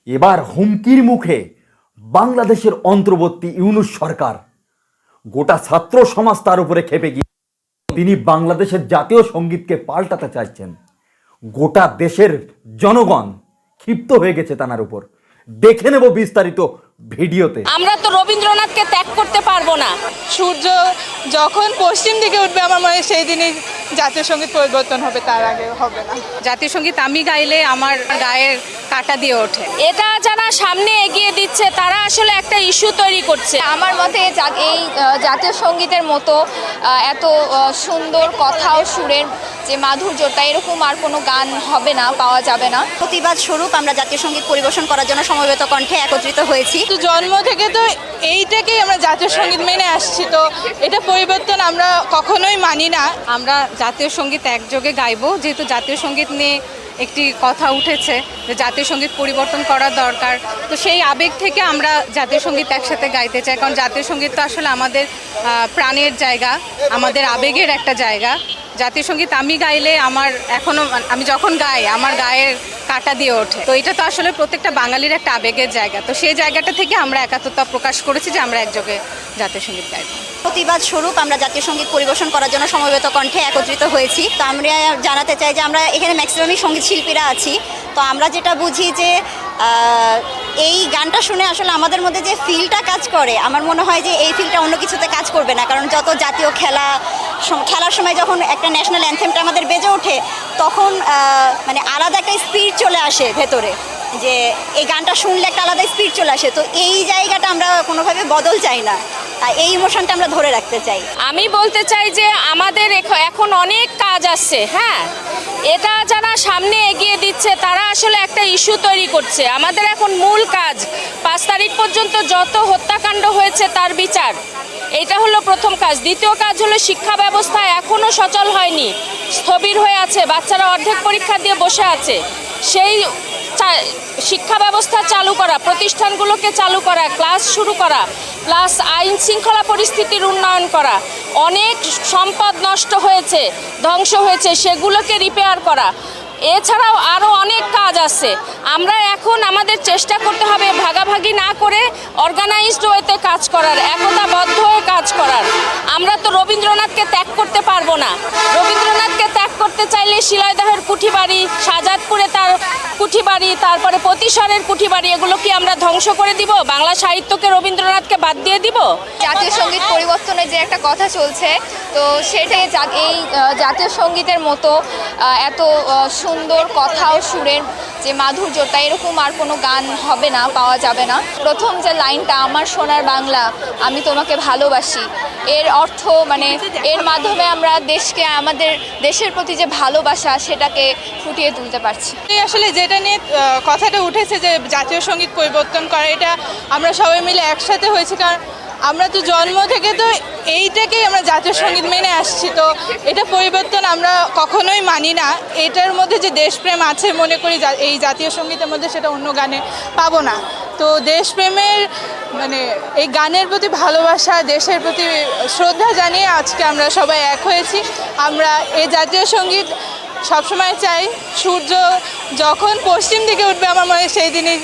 এবার হুমকির মুখে বাংলাদেশের অন্তর্বর্তী ইউনূস সরকার। গোটা ছাত্র সমাজ তার উপরে খেপে গিয়ে তিনি বাংলাদেশের জাতীয় সঙ্গীতকে পাল্টাতে চাইছেন। গোটা দেশের জনগণ ক্ষিপ্ত হয়ে গেছে তার উপর। দেখে নেব বিস্তারিত ভিডিওতে। আমরা তো রবীন্দ্রনাথকে ত্যাগ করতে পারবো না। সূর্য যখন পশ্চিম দিকে উঠবে আমার মনে হয় সেই দিনই জাতীয় সঙ্গীত পরিবর্তন হবে, তার আগে হবে না। জাতীয় সঙ্গীত আমি গাইলে আমার গায়ের কাটা দিয়ে ওঠে। এটা যারা সামনে এগিয়ে দিচ্ছে তারা আসলে একটা ইস্যু তৈরি করছে। আমার মতে এই জাতীয় সঙ্গীতের মতো এত সুন্দর কথা ও সুরের যে মাধুর্যটা, এরকম আর কোনো গান হবে না, পাওয়া যাবে না। প্রতিবাদ স্বরূপ আমরা জাতীয় সঙ্গীত পরিবেশন করার জন্য সমবেত কণ্ঠে একত্রিত হয়েছি। তো জন্ম থেকে তো এইটাকেই আমরা জাতীয় সঙ্গীত মেনে আসছি, তো এটা পরিবর্তন আমরা কখনোই মানি না। আমরা জাতীয় সঙ্গীত একযোগে গাইবো, যেহেতু জাতীয় সঙ্গীত নিয়ে একটি কথা উঠেছে যে জাতীয় সঙ্গীত পরিবর্তন করা দরকার। তো সেই আবেগ থেকে আমরা জাতীয় সঙ্গীত একসাথে গাইতে চাই, কারণ জাতীয় সঙ্গীত তো আসলে আমাদের প্রাণের জায়গা, আমাদের আবেগের একটা জায়গা। জাতীয় সঙ্গীত আমি গাইলে আমি যখন গাই আমার গায়ের কাটা দিয়ে ওঠে। তো এটা তো আসলে প্রত্যেকটা বাঙালির একটা আবেগের জায়গা। তো সেই জায়গাটা থেকে আমরা একাত্মতা প্রকাশ করেছি যে আমরা একযোগে জাতীয় সঙ্গীত গাইব। প্রতিবাদ স্বরূপ আমরা জাতীয় সঙ্গীত পরিবেশন করার জন্য সমবেত কণ্ঠে একত্রিত হয়েছি। তো আমরা জানাতে চাই যে আমরা এখানে ম্যাক্সিমামই সঙ্গীত শিল্পীরা আছি। তো আমরা যেটা বুঝি যে এই গানটা শুনে আসলে আমাদের মধ্যে যে ফিলটা কাজ করে, আমার মনে হয় যে এই ফিলটা অন্য কিছুতে কাজ করবে না। কারণ যত জাতীয় খেলার সময় যখন একটা ন্যাশনাল অ্যানথেমটা আমাদের বেজে ওঠে, তখন মানে আলাদা একটা স্পিরিট চলে আসে ভেতরে, যে এই গানটা শুনলে একটা আলাদা স্পিরিট চলে আসে। তো এই জায়গাটা আমরা কোনোভাবে বদল চাই না, এই ইমোশনটা আমরা ধরে রাখতে চাই। আমি বলতে চাই যে আমাদের এখন অনেক কাজ আছে। হ্যাঁ, এটা যারা সামনে এগিয়ে দিচ্ছে তারা আসলে একটা ইস্যু তৈরি করছে। আমাদের এখন মূল কাজ 5 তারিখ পর্যন্ত যত হত্যাকাণ্ড হয়েছে তার বিচার, এটা হলো প্রথম কাজ। দ্বিতীয় কাজ হলো শিক্ষা ব্যবস্থা এখনও সচল হয়নি, স্থবির হয়ে আছে, বাচ্চারা অর্ধেক পরীক্ষা দিয়ে বসে আছে। সেই শিক্ষা ব্যবস্থা চালু করা, প্রতিষ্ঠানগুলোকে চালু করা, ক্লাস শুরু করা, প্লাস আইন শৃঙ্খলা পরিস্থিতির উন্নয়ন করা। অনেক সম্পদ নষ্ট হয়েছে, ধ্বংস হয়েছে, সেগুলোকে রিপেয়ার করা। এছাড়াও আরও অনেক কাজ আছে। আমরা এখন আমাদের চেষ্টা করতে হবে ভাগাভাগি না করে অর্গানাইজড ওয়েতে কাজ করার, একতাবদ্ধ হয়ে কাজ করার। আমরা তো রবীন্দ্রনাথকে ত্যাগ করতে পারবো না। রবীন্দ্রনাথকে ত্যাগ করতে চাইলে শিলাইদহের কুঠিবাড়ি, শাহজাদপুরে তার কুঠিবাড়ি, তারপরে প্রতিসরের কুঠিবাড়ি, এগুলো কি আমরা ধ্বংস করে দিব? বাংলা সাহিত্যকে রবীন্দ্রনাথকে বাদ দিয়ে দিব? জাতীয় সঙ্গীত পরিবর্তনের যে একটা কথা চলছে, তো সেটাই এই জাতীয় সঙ্গীতের মতো এত সুন্দর কথা ও সুরের যে মাধুর্যটা, এরকম আর কোনো গান হবে না, পাওয়া যাবে না। প্রথম যে লাইনটা, আমার সোনার বাংলা আমি তোমাকে ভালোবাসি, এর অর্থ মানে এর মাধ্যমে আমরা দেশকে, আমাদের দেশের প্রতি যে ভালোবাসা, সেটাকে ফুটিয়ে তুলতে পারছি। আসলে যেটা নিয়ে কথাটা উঠেছে যে জাতীয় সঙ্গীত পরিবর্তন করা, এটা আমরা সবাই মিলে একসাথে হয়েছি। কারণ আমরা তো জন্ম থেকে তো এইটাকেই আমরা জাতীয় সঙ্গীত মেনে আসছি, তো এটা পরিবর্তন আমরা কখনোই মানি না। এটার মধ্যে যে দেশপ্রেম আছে মনে করি এই জাতীয় সঙ্গীতের মধ্যে, সেটা অন্য গানে পাবো না। তো দেশপ্রেমের মানে এই গানের প্রতি ভালোবাসা, দেশের প্রতি শ্রদ্ধা জানিয়ে আজকে আমরা সবাই এক হয়েছি। আমরা এই জাতীয় সঙ্গীত সবসময় চাই। সূর্য যখন পশ্চিম দিকে উঠবে আমার মনে হয় সেই দিনই